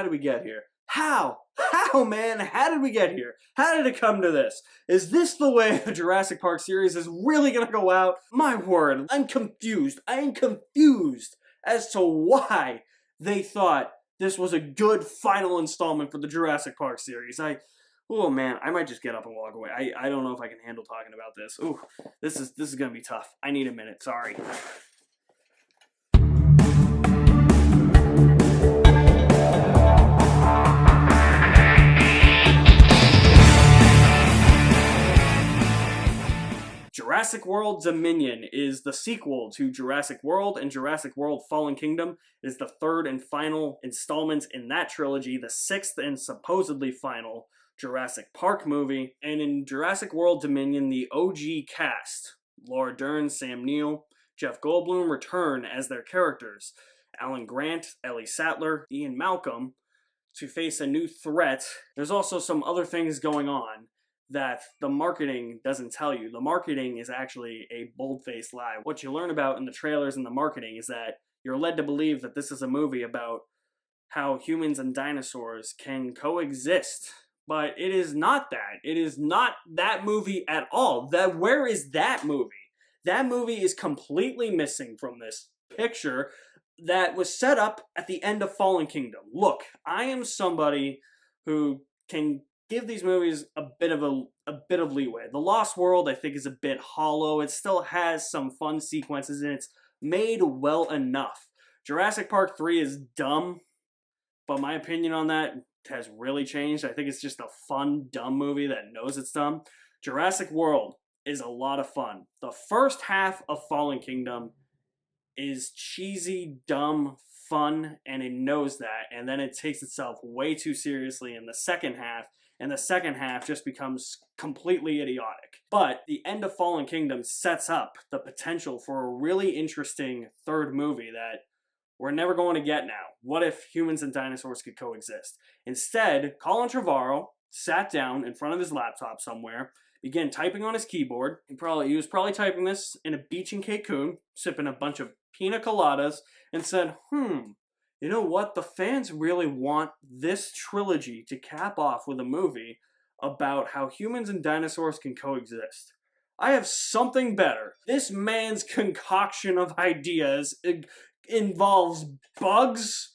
did we get here? How? How, man? How did we get here? How did it come to this? Is this the way the Jurassic Park series is really gonna go out? My word, I'm confused. I am confused as to why they thought this was a good final installment for the Jurassic Park series. Oh man, I might just get up and walk away. I don't know if I can handle talking about this. Ooh, this is gonna be tough. I need a minute, sorry. Jurassic World Dominion is the sequel to Jurassic World, and Jurassic World Fallen Kingdom is the third and final installment in that trilogy, the sixth and supposedly final Jurassic Park movie. And in Jurassic World Dominion, the OG cast, Laura Dern, Sam Neill, Jeff Goldblum, return as their characters. Alan Grant, Ellie Sattler, Ian Malcolm, to face a new threat. There's also some other things going on that the marketing doesn't tell you. The marketing is actually a bold-faced lie. What you learn about in the trailers and the marketing is that you're led to believe that this is a movie about how humans and dinosaurs can coexist. But it is not that. It is not that movie at all. Where is that movie? That movie is completely missing from this picture that was set up at the end of Fallen Kingdom. Look, I am somebody who can give these movies a bit of leeway. The Lost World, I think, is a bit hollow. It still has some fun sequences, and it's made well enough. Jurassic Park 3 is dumb, but my opinion on that has really changed. I think it's just a fun, dumb movie that knows it's dumb. Jurassic World is a lot of fun. The first half of Fallen Kingdom is cheesy, dumb, fun, and it knows that, and then it takes itself way too seriously in the second half, and the second half just becomes completely idiotic. But the end of Fallen Kingdom sets up the potential for a really interesting third movie that we're never going to get now. What if humans and dinosaurs could coexist? Instead, Colin Trevorrow sat down in front of his laptop somewhere, began typing on his keyboard. He was probably typing this in a beach in Cancun, sipping a bunch of pina coladas, and said, you know what? The fans really want this trilogy to cap off with a movie about how humans and dinosaurs can coexist. I have something better. This man's concoction of ideas involves bugs,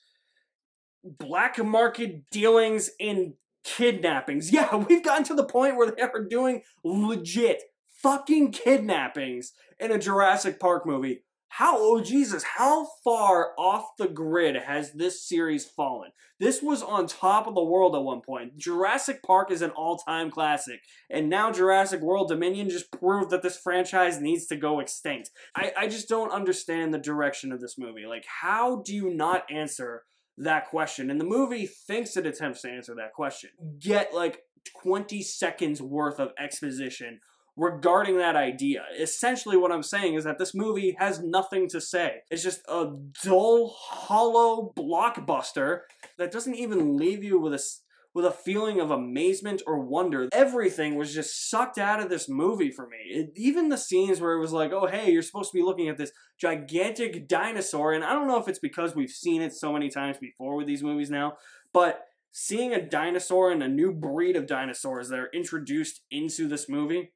black market dealings, and kidnappings. Yeah, we've gotten to the point where they are doing legit fucking kidnappings in a Jurassic Park movie. Oh Jesus, how far off the grid has this series fallen? This was on top of the world at one point. Jurassic Park is an all-time classic, and now Jurassic World Dominion just proved that this franchise needs to go extinct. I just don't understand the direction of this movie. Like, how do you not answer that question? And the movie thinks it attempts to answer that question. Get like 20 seconds worth of exposition regarding that idea. Essentially what I'm saying is that this movie has nothing to say. It's just a dull, hollow blockbuster that doesn't even leave you with a feeling of amazement or wonder. Everything was just sucked out of this movie for me. Even the scenes where it was like, oh hey, you're supposed to be looking at this gigantic dinosaur, and I don't know if it's because we've seen it so many times before with these movies now, but seeing a dinosaur and a new breed of dinosaurs that are introduced into this movie,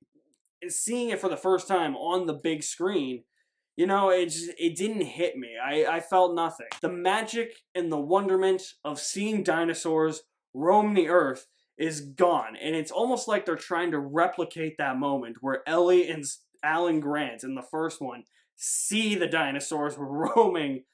and seeing it for the first time on the big screen, you know, it didn't hit me. I felt nothing. The magic and the wonderment of seeing dinosaurs roam the earth is gone. And it's almost like they're trying to replicate that moment where Ellie and Alan Grant in the first one see the dinosaurs roaming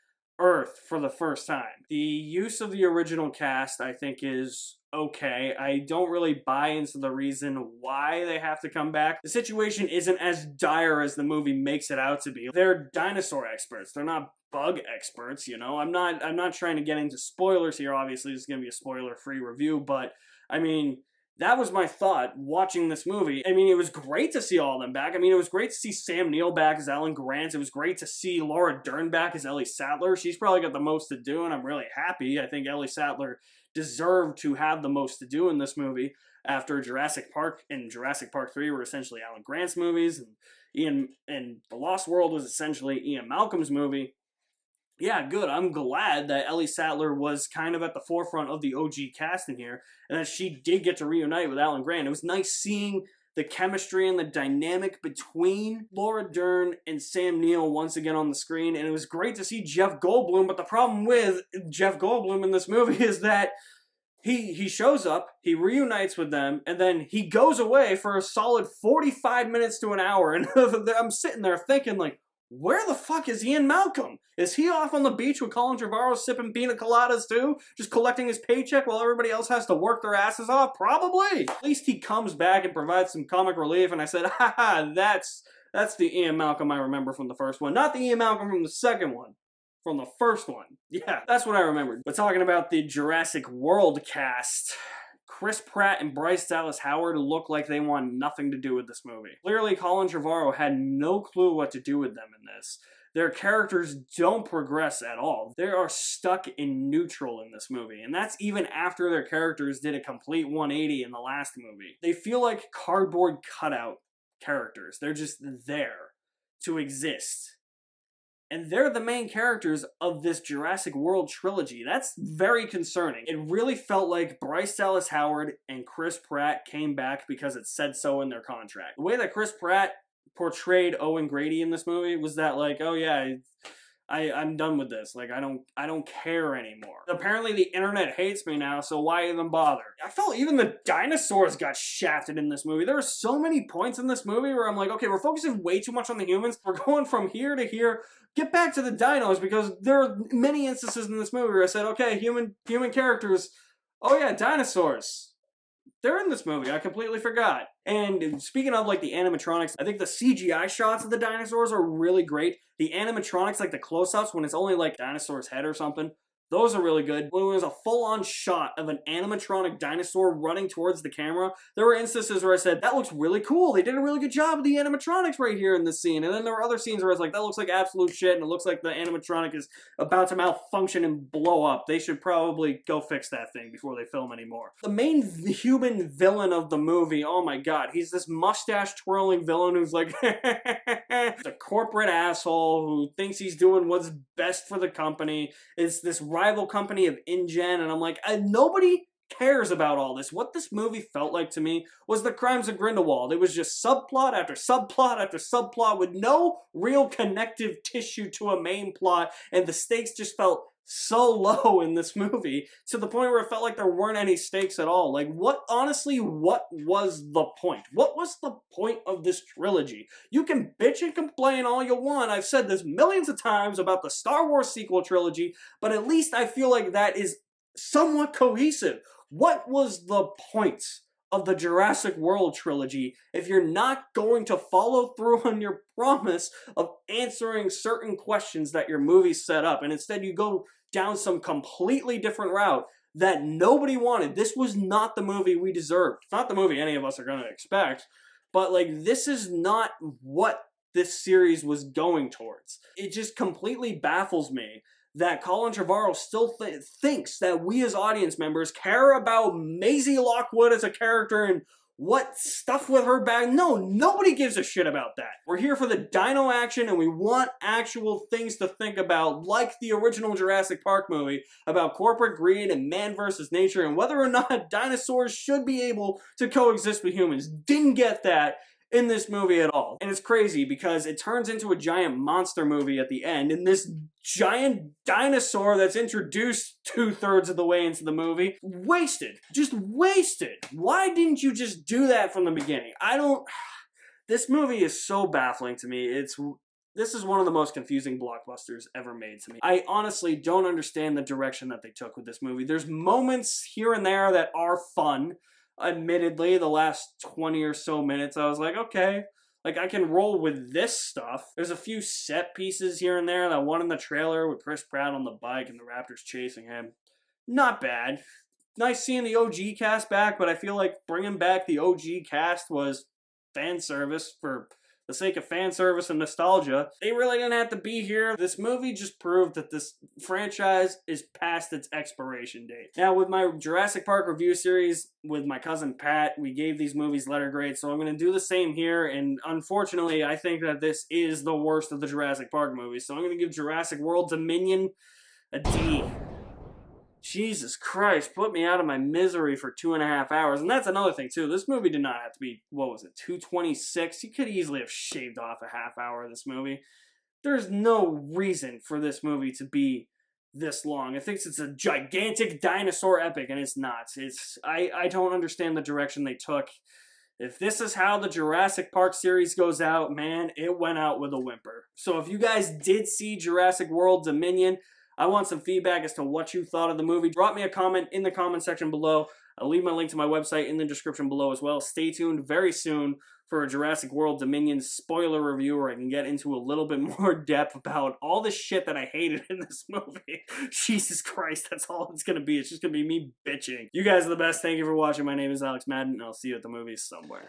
Earth for the first time. The use of the original cast, I think, is okay. I don't really buy into the reason why they have to come back. The situation isn't as dire as the movie makes it out to be. They're dinosaur experts. They're not bug experts, you know? I'm not trying to get into spoilers here. Obviously, this is going to be a spoiler-free review, but I mean, that was my thought watching this movie. I mean, it was great to see all of them back. I mean, it was great to see Sam Neill back as Alan Grant. It was great to see Laura Dern back as Ellie Sattler. She's probably got the most to do, and I'm really happy. I think Ellie Sattler deserved to have the most to do in this movie after Jurassic Park and Jurassic Park 3 were essentially Alan Grant's movies, and The Lost World was essentially Ian Malcolm's movie. Yeah, good. I'm glad that Ellie Sattler was kind of at the forefront of the OG cast in here, and that she did get to reunite with Alan Grant. It was nice seeing the chemistry and the dynamic between Laura Dern and Sam Neill once again on the screen, and it was great to see Jeff Goldblum. But the problem with Jeff Goldblum in this movie is that he shows up, he reunites with them, and then he goes away for a solid 45 minutes to an hour. And I'm sitting there thinking, like, where the fuck is Ian Malcolm? Is he off on the beach with Colin Trevorrow sipping pina coladas too? Just collecting his paycheck while everybody else has to work their asses off? Probably. At least he comes back and provides some comic relief, and I said, haha, that's the Ian Malcolm I remember from the first one. Not the Ian Malcolm from the second one. From the first one. Yeah, that's what I remembered. But talking about the Jurassic World cast, Chris Pratt and Bryce Dallas Howard look like they want nothing to do with this movie. Clearly, Colin Trevorrow had no clue what to do with them in this. Their characters don't progress at all. They are stuck in neutral in this movie, and that's even after their characters did a complete 180 in the last movie. They feel like cardboard cutout characters. They're just there to exist. And they're the main characters of this Jurassic World trilogy. That's very concerning. It really felt like Bryce Dallas Howard and Chris Pratt came back because it said so in their contract. The way that Chris Pratt portrayed Owen Grady in this movie was that, like, oh yeah, I'm done with this. Like, I don't care anymore. Apparently the internet hates me now, so why even bother? I felt even the dinosaurs got shafted in this movie. There are so many points in this movie where I'm like, okay, we're focusing way too much on the humans. We're going from here to here. Get back to the dinos, because there are many instances in this movie where I said, okay, human characters, oh yeah, dinosaurs. They're in this movie. I completely forgot. And speaking of, like, the animatronics, I think the CGI shots of the dinosaurs are really great. The animatronics, like the close-ups when it's only like dinosaur's head or something, those are really good. When it was a full-on shot of an animatronic dinosaur running towards the camera, there were instances where I said, that looks really cool. They did a really good job of the animatronics right here in this scene. And then there were other scenes where I was like, that looks like absolute shit, and it looks like the animatronic is about to malfunction and blow up. They should probably go fix that thing before they film anymore. The main human villain of the movie, oh my god, he's this mustache-twirling villain who's like, a corporate asshole who thinks he's doing what's best for the company. It's this rival company of InGen, and I'm like, nobody cares about all this. What this movie felt like to me was the Crimes of Grindelwald. It was just subplot after subplot after subplot with no real connective tissue to a main plot, and the stakes just felt so low in this movie to the point where it felt like there weren't any stakes at all. Like, honestly, what was the point? What was the point of this trilogy? You can bitch and complain all you want. I've said this millions of times about the Star Wars sequel trilogy, but at least I feel like that is somewhat cohesive. What was the point of the Jurassic World trilogy if you're not going to follow through on your promise of answering certain questions that your movie set up, and instead you go down some completely different route that nobody wanted? This was not the movie we deserved. It's not the movie any of us are going to expect, but, like, this is not what this series was going towards. It just completely baffles me that Colin Trevorrow still thinks that we as audience members care about Maisie Lockwood as a character and what stuff with her back. No, nobody gives a shit about that. We're here for the dino action, and we want actual things to think about, like the original Jurassic Park movie, about corporate greed and man versus nature and whether or not dinosaurs should be able to coexist with humans. Didn't get that in this movie at all. And it's crazy because it turns into a giant monster movie at the end, and this giant dinosaur that's introduced 2/3 of the way into the movie, wasted. Just wasted. Why didn't you just do that from the beginning? This movie is so baffling to me. This is one of the most confusing blockbusters ever made to me. I honestly don't understand the direction that they took with this movie. There's moments here and there that are fun. Admittedly, the last 20 or so minutes, I was like, okay, like, I can roll with this stuff. There's a few set pieces here and there. That one in the trailer with Chris Pratt on the bike and the Raptors chasing him. Not bad. Nice seeing the OG cast back, but I feel like bringing back the OG cast was fan service for the sake of fan service and nostalgia. They really didn't have to be here. This movie just proved that this franchise is past its expiration date. Now, with my Jurassic Park review series with my cousin Pat, we gave these movies letter grades, so I'm going to do the same here, and unfortunately, I think that this is the worst of the Jurassic Park movies, so I'm going to give Jurassic World Dominion a D. Jesus Christ, put me out of my misery for 2.5 hours. And that's another thing, too. This movie did not have to be, 226? You could easily have shaved off a half hour of this movie. There's no reason for this movie to be this long. It thinks it's a gigantic dinosaur epic, and it's not. I don't understand the direction they took. If this is how the Jurassic Park series goes out, man, it went out with a whimper. So if you guys did see Jurassic World Dominion, I want some feedback as to what you thought of the movie. Drop me a comment in the comment section below. I'll leave my link to my website in the description below as well. Stay tuned very soon for a Jurassic World Dominion spoiler review where I can get into a little bit more depth about all the shit that I hated in this movie. Jesus Christ, that's all it's going to be. It's just going to be me bitching. You guys are the best. Thank you for watching. My name is Alex Madden, and I'll see you at the movies somewhere.